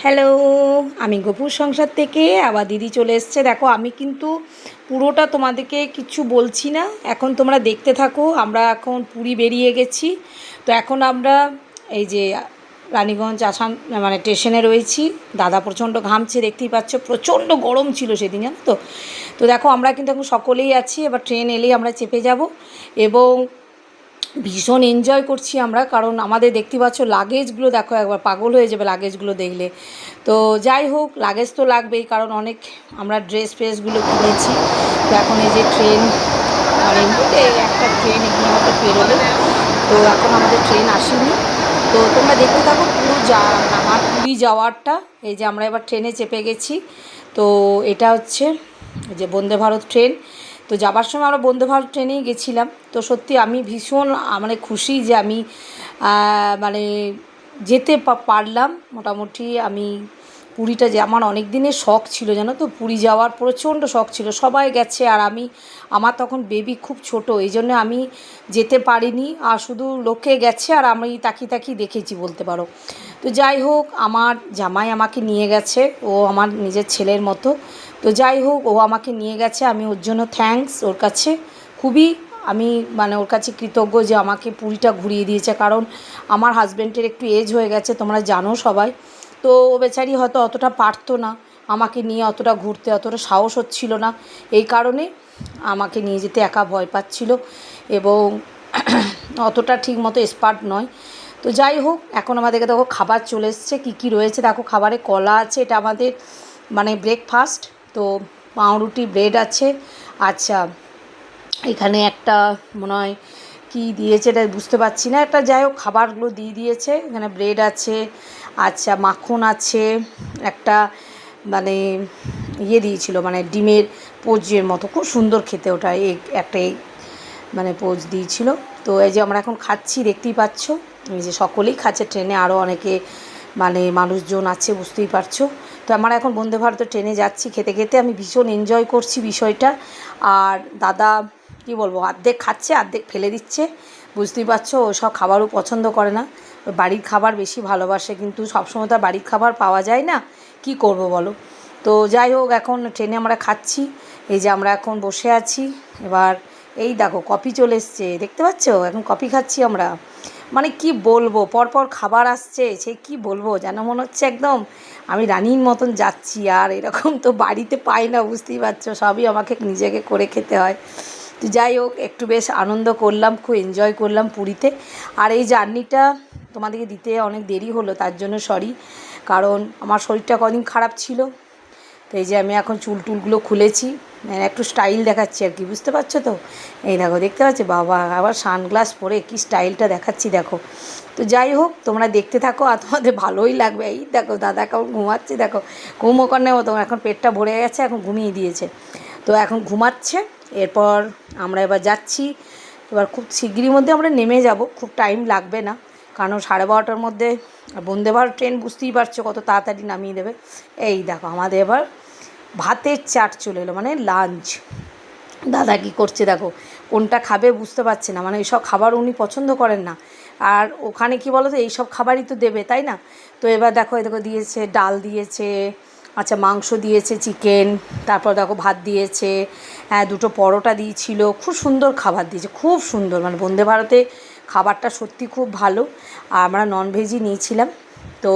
Hello, আমি গপুর সংসার থেকে আবার দিদি চলে এসছে। দেখো আমি কিন্তু পুরোটা তোমাদেরকে কিছু বলছি না, এখন তোমরা দেখতে থাকো। আমরা এখন পুরী বেরিয়ে গেছি। তো এখন আমরা এই যে রানীগঞ্জ আসাম মানে স্টেশনে রয়েছি। দাদা প্রচণ্ড ঘামছে, দেখতেই পাচ্ছ, প্রচণ্ড গরম ছিল সেদিন, জানো তো। তো দেখো আমরা কিন্তু এখন সকলেই আছি, এবার ট্রেন এলেই আমরা চেপে যাব এবং ভীষণ এনজয় করছি আমরা, কারণ আমাদের দেখতে পাচ্ছ লাগেজগুলো দেখো, একবার পাগল হয়ে যাবে লাগেজগুলো দেখলে। তো যাই হোক, লাগেজ তো লাগবেই, কারণ অনেক আমরা ড্রেস ফ্রেসগুলো কিনেছি। তো এখন এই যে ট্রেন মানে একটা ট্রেন এখানে হয়তো পেরোলো, তো এখন আমাদের ট্রেন আসেনি। তো তোমরা দেখতে থাকো পুরো আমার পুরী যাওয়ারটা। এই যে আমরা এবার ট্রেনে চেপে গেছি। তো এটা হচ্ছে যে বন্দে ভারত ট্রেন। তো যাবার সময় আমরা বন্দে ভারত ট্রেনেই গেছিলাম। তো সত্যি আমি ভীষণ মানে খুশি যে আমি মানে যেতে পারলাম মোটামুটি। আমি পুরীটা যে আমার অনেক দিনের শখ ছিল, জানো তো, পুরী যাওয়ার প্রচণ্ড শখ ছিল। সবাই গেছে আর আমার তখন বেবি খুব ছোট, এই জন্য আমি যেতে পারিনি। আর শুধু লোকে গেছে আর আমি তাকিয়ে তাকিয়ে দেখেছি বলতে পারো। তো যাই হোক, আমার জামাই আমাকে নিয়ে গেছে, ও আমার নিজের ছেলের মতো। তো যাই হোক, ও আমাকে নিয়ে গেছে, আমি ওর জন্য থ্যাঙ্কস ওর কাছে। খুবই আমি মানে ওর কাছে কৃতজ্ঞ যে আমাকে পুরীটা ঘুরিয়ে দিয়েছে, কারণ আমার হাজব্যান্ডের একটু এজ হয়ে গেছে, তোমরা জানো সবাই। তো ও বেচারি হয়তো অতটা পারতো না আমাকে নিয়ে অতটা ঘুরতে, অতটা সাহস হচ্ছিল না। এই কারণে আমাকে নিয়ে যেতে একা ভয় পাচ্ছিল এবং অতটা ঠিক মতো এক্সপার্ট নয়। তো যাই হোক, এখন আমাদেরকে দেখো খাবার চলে এসছে। কী কী রয়েছে দেখো খাবারে, কলা আছে, এটা আমাদের মানে ব্রেকফাস্ট। তো পাউরুটি, ব্রেড আছে। আচ্ছা, এখানে একটা মনে হয় কী দিয়েছে এটা বুঝতে পারছি না, একটা যাই হোক খাবারগুলো দিয়ে দিয়েছে। এখানে ব্রেড আছে, আচ্ছা মাখন আছে, একটা মানে ইয়ে দিয়েছিল মানে ডিমের পোচের মতো, খুব সুন্দর খেতে ওটা, এগ একটা এগ মানে পোচ দিয়েছিল। তো এই যে আমরা এখন খাচ্ছি, দেখতেই পাচ্ছ, এই যে সকলেই খাচ্ছে ট্রেনে, আরও অনেকে মানে মানুষজন আছে, বুঝতেই পারছো। তো আমরা এখন বন্দে ভারতের ট্রেনে যাচ্ছি খেতে খেতে, আমি ভীষণ এনজয় করছি বিষয়টা। আর দাদা কী বলবো, অর্ধেক খাচ্ছে অর্ধেক ফেলে দিচ্ছে, বুঝতেই পারছো। ও সব খাবারও পছন্দ করে না, বাড়ির খাবার বেশি ভালোবাসে, কিন্তু সবসময় তো বাড়ির খাবার পাওয়া যায় না, কি করব বলো। তো যাই হোক, এখন ট্রেনে আমরা খাচ্ছি। এই যে আমরা এখন বসে আছি। এবার এই দেখো কফি চলে এসছে, দেখতে পাচ্ছ, এখন কফি খাচ্ছি আমরা। মানে কি বলবো, পরপর খাবার আসছে, সে কি বলবো, যেন মনে হচ্ছে একদম আমি রানীর মতন যাচ্ছি। আর এরকম তো বাড়িতে পাই না, বুঝতেই পারছো, সবই আমাকে নিজেকে করে খেতে হয়। তো যাই হোক, একটু বেশ আনন্দ করলাম, খুব এনজয় করলাম পুরীতে। আর এই জার্নিটা তোমাদেরকে দিতে অনেক দেরি হলো, তার জন্য সরি, কারণ আমার শরীরটা কদিন খারাপ ছিল। তো এই যে আমি এখন চুল টুলগুলো খুলেছি, একটু স্টাইল দেখাচ্ছি আর কি, বুঝতে পারছো তো। এই দেখো, দেখতে পাচ্ছ, বাবা আবার সানগ্লাস পরে কি স্টাইলটা দেখাচ্ছি দেখো। তো যাই হোক, তোমরা দেখতে থাকো আর তোমাদের ভালোই লাগবে। এই দেখো দাদা কেমন ঘুমাচ্ছে, দেখো কুম্ভকর্ণের মতো, এখন পেটটা ভরে গেছে, এখন ঘুমিয়ে দিয়েছে। তো এখন ঘুমাচ্ছে। এরপর আমরা এবার যাচ্ছি, এবার খুব শিগগিরই মধ্যে আমরা নেমে যাব, খুব টাইম লাগবে না, কারণ 12:30টার মধ্যে বন্দে ভারত ট্রেন, বুঝতেই পারছো কত তাড়াতাড়ি নামিয়ে দেবে। এই দেখো আমাদের এবার ভাতের চাট চলে এলো, মানে লাঞ্চ। দাদা কী করছে দেখো, কোনটা খাবে বুঝতে পারছে না, মানে এইসব খাবার উনি পছন্দ করেন না। আর ওখানে কি বলো তো, এইসব খাবারই তো দেবে, তাই না। তো এবার দেখো, দেখো দিয়েছে ডাল দিয়েছে, আচ্ছা মাংস দিয়েছে চিকেন, তারপর দেখো ভাত দিয়েছে, হ্যাঁ দুটো পরোটা দিয়েছিল, খুব সুন্দর খাবার দিয়েছে, খুব সুন্দর, মানে বন্দে ভারতে খাবারটা সত্যি খুব ভালো। আর আমরা ননভেজই নিয়েছিলাম, তো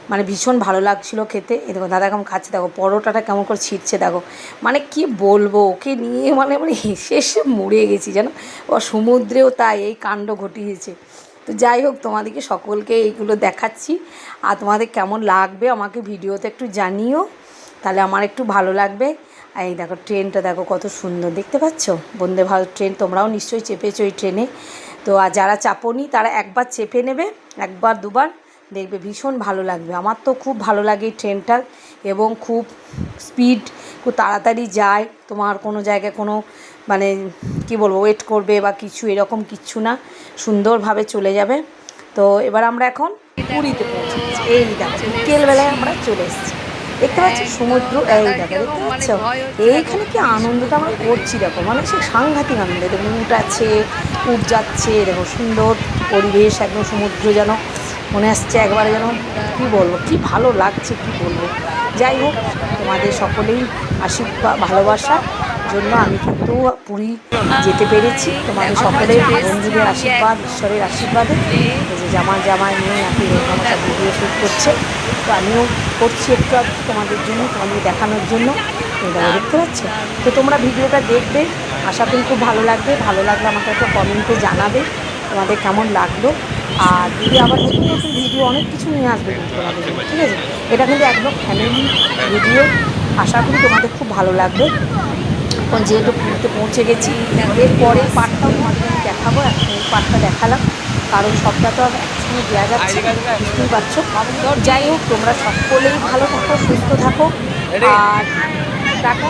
মানে ভীষণ ভালো লাগছিলো খেতে। এ দেখো দাদা কেমন খাচ্ছে, দেখো পরোটাটা কেমন করে ছিটছে দেখো, মানে কি বলবো ওকে নিয়ে, মানে মানে হেসে হেসে মরে গেছি জানো। ও সমুদ্রেও তাই এই কাণ্ড ঘটিয়েছে। তো যাই হোক, তোমাদেরকে সকলকে এইগুলো দেখাচ্ছি, আর তোমাদের কেমন লাগবে আমাকে ভিডিওতে একটু জানিও, তাহলে আমার একটু ভালো লাগবে। আর এই দেখো ট্রেনটা দেখো কত সুন্দর, দেখতে পাচ্ছ, বন্দে ভারত ট্রেন, তোমরাও নিশ্চয়ই চেপেছো এই ট্রেনে। তো আর যারা চাপোনি তারা একবার চেপে নেবে, একবার দুবার, দেখবে ভীষণ ভালো লাগবে। আমার তো খুব ভালো লাগে এই ট্রেনটা, এবং খুব স্পিড, খুব তাড়াতাড়ি যায়, তোমার কোনো জায়গায় কোনো মানে কি বলবো ওয়েট করবে বা কিছু এরকম কিচ্ছু না, সুন্দরভাবে চলে যাবে। তো এবার আমরা এখন পুরীতে পৌঁছেছি। এই দেখো বিকেলবেলায় আমরা চলে এসেছি, দেখতে পাচ্ছি সমুদ্র, এই দেখো দেখতে পাচ্ছ, এইখানে কি আনন্দটা আমরা করছি দেখো, মানে সে সাংঘাতিক আনন্দ। দেখো উট আছে, উট যাচ্ছে, দেখো সুন্দর পরিবেশ, একদম সমুদ্র যেন মনে আসছে একবারে যেন কী বলবো, কী ভালো লাগছে কী বলবো। যাই হোক, তোমাদের সকলেই আশীর্বাদ ভালোবাসার জন্য আমি কিন্তু পুরী যেতে পেরেছি। তোমাদের সকলের বন্ধুদের আশীর্বাদ, ঈশ্বরের আশীর্বাদে এই যে জামাই নিয়ে নাকি রোজগামশা ভিডিও শ্যুট করছে, তো আমিও করছি একটু আধটু তোমাদের জন্য, তোমাদের দেখানোর জন্য। এটা দেখতে পাচ্ছ? তো তোমরা ভিডিওটা দেখবে, আশা করি খুব ভালো লাগবে। ভালো লাগলে আমাকে একটা কমেন্টে জানাবে তোমাদের কেমন লাগলো। আর দিদি আবার নতুন নতুন ভিডিও অনেক কিছু নিয়ে আসবে কিন্তু তোমাদের জন্য, ঠিক আছে? এটা কিন্তু একদম ফ্যামিলি ভিডিও, আশা করি তোমাদের খুব ভালো লাগবে। এখন যেহেতু পুরীতে পৌঁছে গেছি, এর পরের পার্টটাও তোমাদের আমি দেখাবো। এখন এই পার্টটা দেখালাম, কারণ সবটা তো আর একসঙ্গে দেওয়া যাচ্ছে না, বুঝতেই পারছো। যাই হোক, তোমরা সকলেই ভালো থাকো, সুস্থ থাকো, আর টাটা।